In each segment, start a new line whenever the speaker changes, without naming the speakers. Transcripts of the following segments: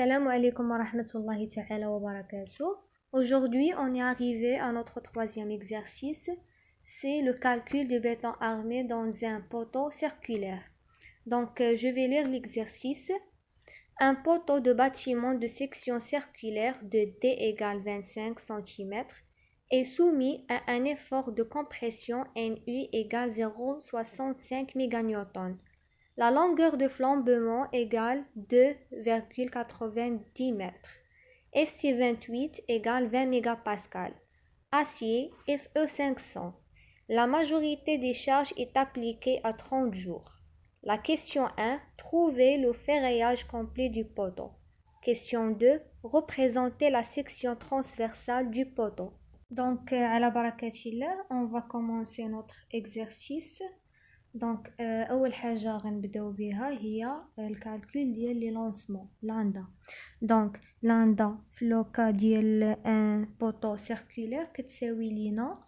Assalamu alaikum wa rahmatullahi ta'ala wa barakatuh. Aujourd'hui, on est arrivé à notre troisième exercice. C'est le calcul du béton armé dans un poteau circulaire. Donc, je vais lire l'exercice. Un poteau de bâtiment de section circulaire de D égale 25 cm est soumis à un effort de compression NU égale 0,65 MN. La longueur de flambement égale 2,90 mètres. FC28 égale 20 mégapascal. Acier FE500. La majorité des charges est appliquée à 30 jours. La question 1. Trouvez le ferraillage complet du poteau. Question 2. Représentez la section transversale du poteau. Donc, à la barakatillah, on va commencer notre exercice. دونك اول حاجه غنبداو بها هي الكالكول ديال لي لونسمون لاندا. دونك لاندا في لوكا ديال ان بوطو سيركولير كتساوي لينا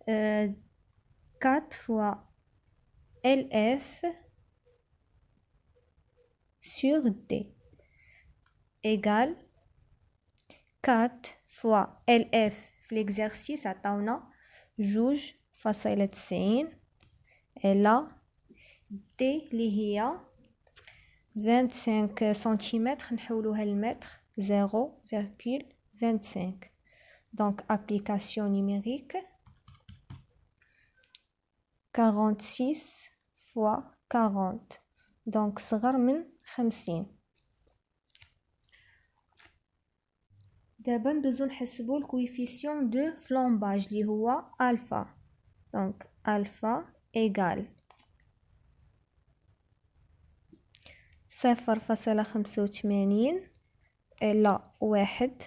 4 فوا ال اف sur d égale 4 فوا ال اف في ليكزارسيس عطاونا 2.90 إلا دي اللي هي 25 سنتيمتر نحولوها للمتر 0,25. donc application numérique 46 fois 40 donc صغر من 50. دابا ندوزو نحسبو الكويفيسيون دو فلومباج اللي هو الفا. donc الفا égale 0.85 إلى 1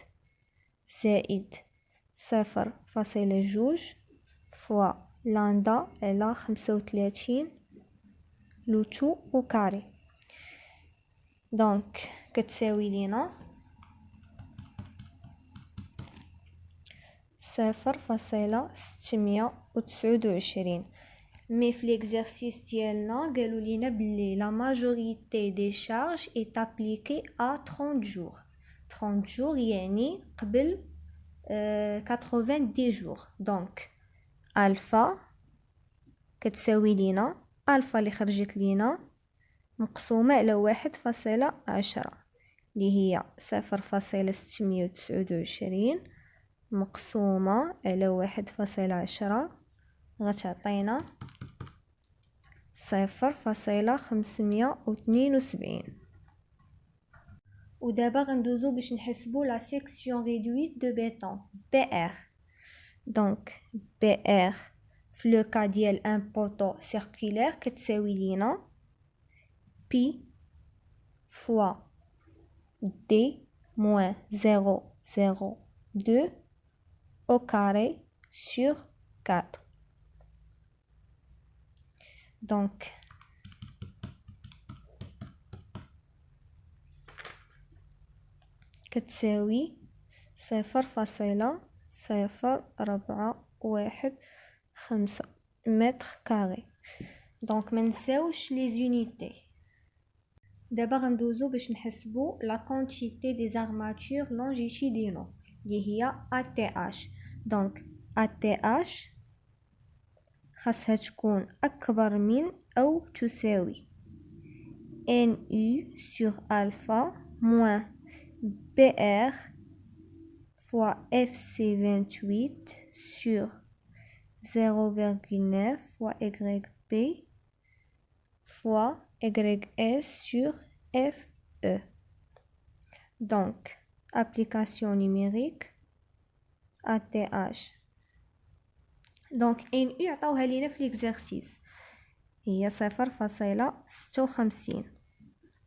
زائد 0.2 فوا لاندا إلى 35 لوتو وكاري. دونك كتساوي لينا 0.629. مي في ليكزارسيس ديالنا قالوا لينا بلي لا ماجوريتي دي شارج est appliquée à 30 jours. 30 jours يعني قبل 90 jours. دونك الفا كتساوي لينا الفا اللي خرجت لينا مقسومه على 1.10 اللي هي 0.629 مقسومه على 1.10 غتعطينا 0.572. ودابا غندوزو باش نحسبو لا سيكسيون ريدويت دو بيتون BR. دونك BR في لو كا ديال ان بوطو سيركولير كتساوي لينا بي فوا دي موان 0,02 au carré sur 4. donc كتساوي 0.0415 متر كاري. دونك منساوش لي زونيتي. دابا غندوزو باش نحسبو لا كونتيتي دي زارماتور لونجيتودينو اللي هي ATH. دونك ATH خاصها تكون أكبر من أو تساوي NU sur alpha moins BR fois FC28 sur 0,9 fois YB fois YS sur FE. donc application numérique ATH. دونك NU عطاوها لينا في ليكزارسيس هي 0.56.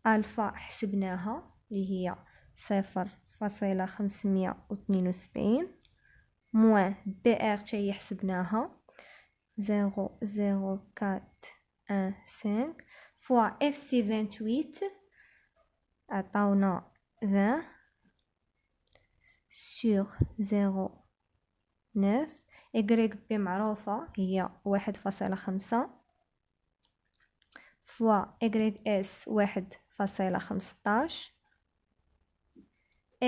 الفا حسبناها اللي هي 0.572 موان BR تاهي حسبناها 0,0415 فوا FC28 عطاونا 20 sur 0,9 YB معروفة هي 1.5 فوا YS 1.15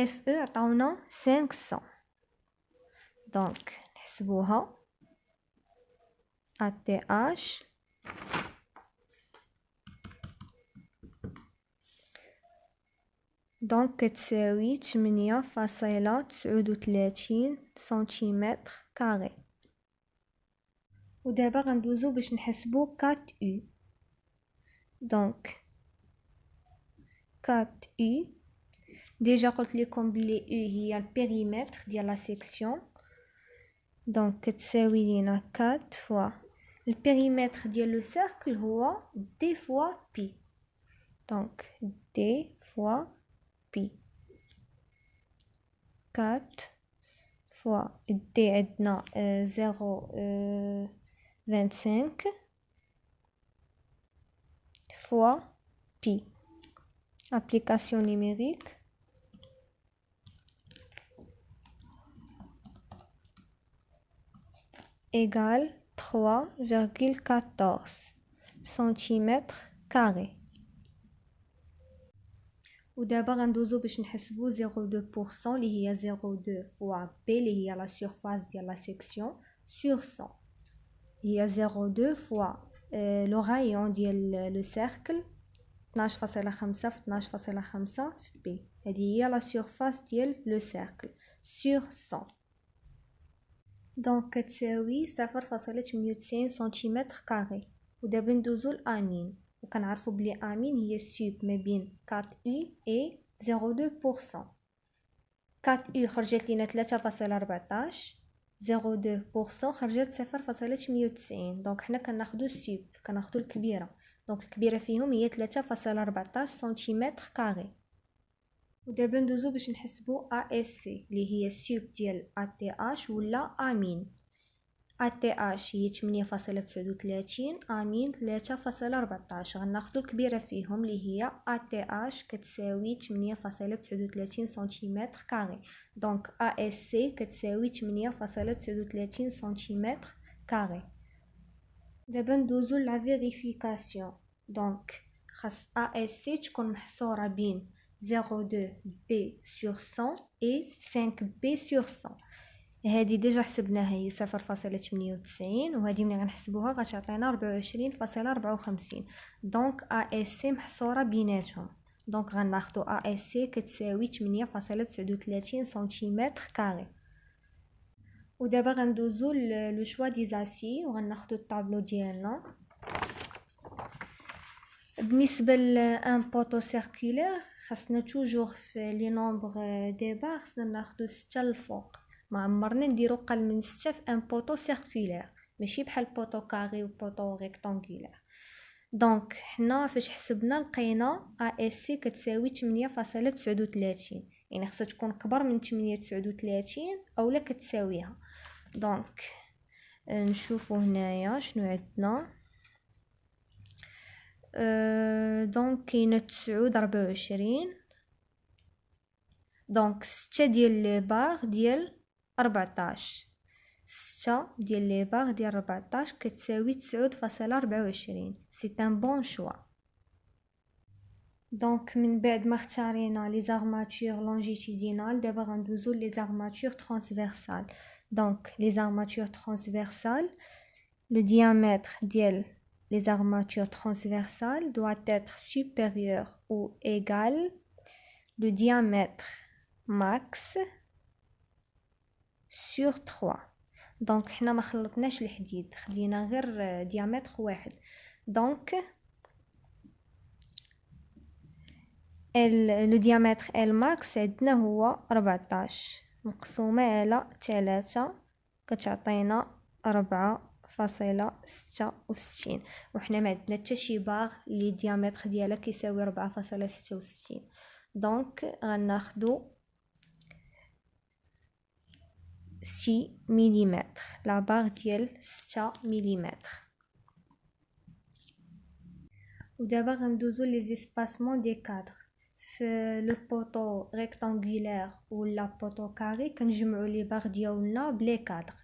FE عطاونا 500. دونك نحسبوها ATH دونك كتساوي 8.39 سنتيمتر كاري. ودابا غندوزو باش نحسبو 4U. دونك 4U ديجا قلت لكم بلي U هي البيريمتر ديال لا سيكسيون. دونك كتساوي لينا 4 فوا البيريمتر ديال لو سيركل هو دي فوا بي. دونك دي فوا بي 4 فوا دي عندنا 0.25 فوا بي. application numérique égale 3,14 cm². ودابا غندوزو باش نحسبو 0.2% اللي هي 0.2 فوا بي اللي هي لا سيرفاس ديال لا سيكسيون سور 100. هي 0.2 فوا لو رايون ديال لو سيركل 12.5 في 12.5 في بي. هذه هي لا سيرفاس ديال لو سيركل سور 100. دونك كتساوي 0.98 سنتيمتر كاري. ودابا ندوزو لامين وكنعرفوا بلي امين هي سوب ما بين 4U et 0.2%. 4U خرجت لينا 3.14 0.2% خرجت 0.98. دونك حنا كناخدو السوب كناخدو الكبيره. دونك الكبيره فيهم هي 3.14 سنتيمتر كاري. ودابا ندوزو باش نحسبو ASC اللي هي السوب ديال ATH ولا امين. ATH هي 8.39 امين 3.14. غناخدو الكبيره فيهم اللي هي ATH كتساوي 8.39 سنتيمتر كاري. دونك ASC كتساوي 8.39 سنتيمتر كاري. دابا ندوزو لا فيريفيكاسيون. دونك خاص ASC تكون محصوره بين 0.2 B sur 100 et 5 B sur 100. هذه ديجا حسبناها هي 0.98 وهذه ملي غنحسبوها غتعطينا 24.54. دونك ASC محصوره بيناتهم. دونك غناخدو ASC كتساوي 8.39 سنتيمتر كاري. ودابا غندوزو لو شوا دي زاسي وغناخدو الطابلو ديالنا. بالنسبه لان بوطو سيركولير خاصنا توجور في لي نومبر دي بار خاصنا ناخدو 6 الفوق. ما عمرنا نديرو قل من 6 في ان بوطو سيركولير ماشي بحال بوطو كاري و بوطو ريكتانغولير. دونك حنا فاش حسبنا لقينا ASC كتساوي 8.39 يعني خاصها تكون كبر من 8.39 اولا كتساويها. دونك نشوفو هنايا شنو عندنا. دونك كاينه 9.24. دونك 6 ديال لي باغ ديال 14 6 ديال لي باغ ديال 14 كتساوي 9.24. سي ان بون شوا. دونك من بعد ما اختارينا لي زارماتور لونجيتودينال دابا غندوزو لي زارماتور ترانسفيرسال. دونك لي زارماتور ترانسفيرسال le diamètre ديال les armatures transversales doit être supérieur ou égal le diamètre max sur 3. دونك حنا ما خلطناش الحديد خدينا غير ديامتر واحد. دونك le diamètre L max عندنا هو 14 مقسومة على 3 كتعطينا 4.66 وحنا ما عندنا حتى شي باغ اللي الديامتر ديالها كيساوي 4.66. دونك غناخدو 6 مليمتر لا باغ ديال 6 مليمتر. ودابا غندوزو لي زيسباسمون دي كادر. في لو بوطو ريكتانغولير ولا بوطو كاري كنجمعوا لي باغ ديالنا بلي كادر.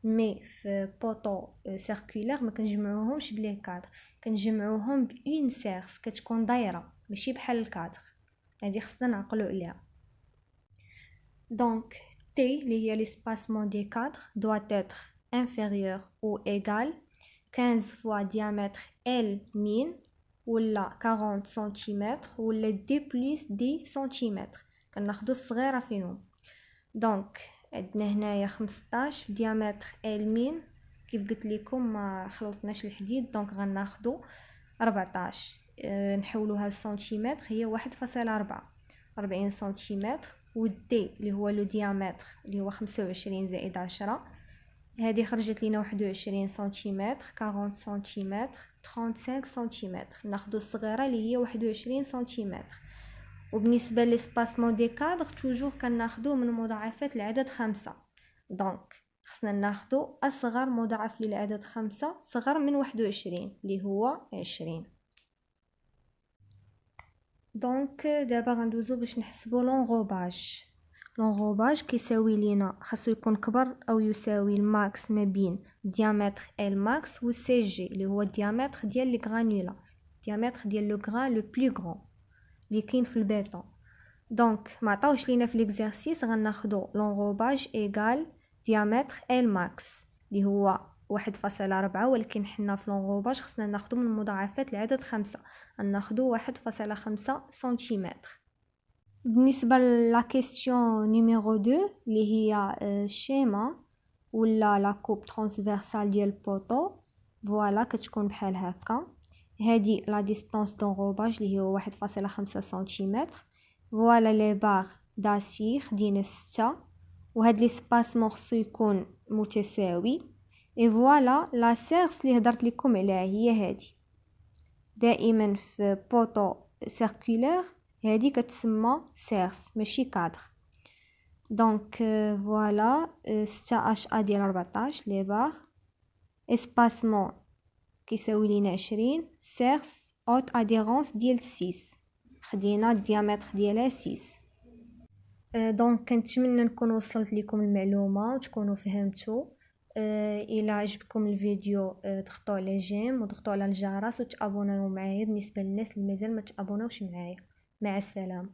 مي في بوطو سيركولير ما كنجمعوهمش بلي كادر كنجمعوهم بون سيرس كتكون دايره ماشي بحال الكادر. هذه خصنا نعقلوا عليها. Donc, T, l'espacement des cadres, doit être inférieur ou égal 15 fois diamètre L min, ou la 40 cm, ou la D plus 10 cm. كناخدو الصغيرة فيهم. دونك عندنا هنايا 15 في diamètre L min. كيف قلت لكم ما خلطناش الحديد، دونك غناخدو 14. نحولوها لسنتيمتر، هي 1.4 40 سنتيمتر. و دي اللي هو لو ديامتر اللي هو 25 زائد 10، هذه خرجت لينا 21 سنتيمتر 40 سنتيمتر 35 سنتيمتر. ناخدو الصغيره اللي هي 21 سنتيمتر. وبالنسبه للسباسمون دي كادر توجور كناخدوه من مضاعفات العدد 5. دونك خصنا ناخدو اصغر مضاعف للعدد 5 صغر من 21 اللي هو 20. دونك دابا غندوزو باش نحسبو لونغوباج. لونغوباج كيساوي لينا خاصو يكون كبر او يساوي الماكس ما بين ديامتر ال ماكس و سي جي اللي هو الديامتر ديال لي غرانولا، الديامتر ديال لو غران لو بلو غران اللي كاين في البيطون. دونك ما عطاوش لينا في ليكزارسيس، غناخدو لونغوباج ايغال ديامتر ال ماكس اللي هو 1.4، ولكن حنا في لونغوباج خصنا ناخدو من مضاعفات العدد 5، غناخدو 1.5 سنتيمتر. بالنسبة لا كيسيون نيميرو 2 اللي هي الشيما ولا لا كوب ترانسفيرسال ديال البوطو، فوالا كتكون بحال هكا. هادي لا ديستانس دونغوباج اللي هو 1.5 سنتيمتر. فوالا لي باغ داسي خدينا 6، وهاد لي سباسمون خصو يكون متساوي. اي فوالا لا سيرس اللي هضرت لكم عليها هي هادي. دائما في بوطو سيركولير هادي كتسمى سيرس ماشي كادر. دونك فوالا 6 اش ا ديال 14 لي باغ، اسباسمون كيساوي لينا 20، سيرس اوت اديرونس ديال 6، خدينا الديامتر ديالها 6. دونك كنتمنى نكون وصلت لكم المعلومه وتكونوا فهمتوا. الى عجبكم الفيديو ضغطوا على جيم وضغطوا على الجرس وتابوناو معايا بالنسبه للناس اللي مازال ما تابوناوش معايا. مع السلامه.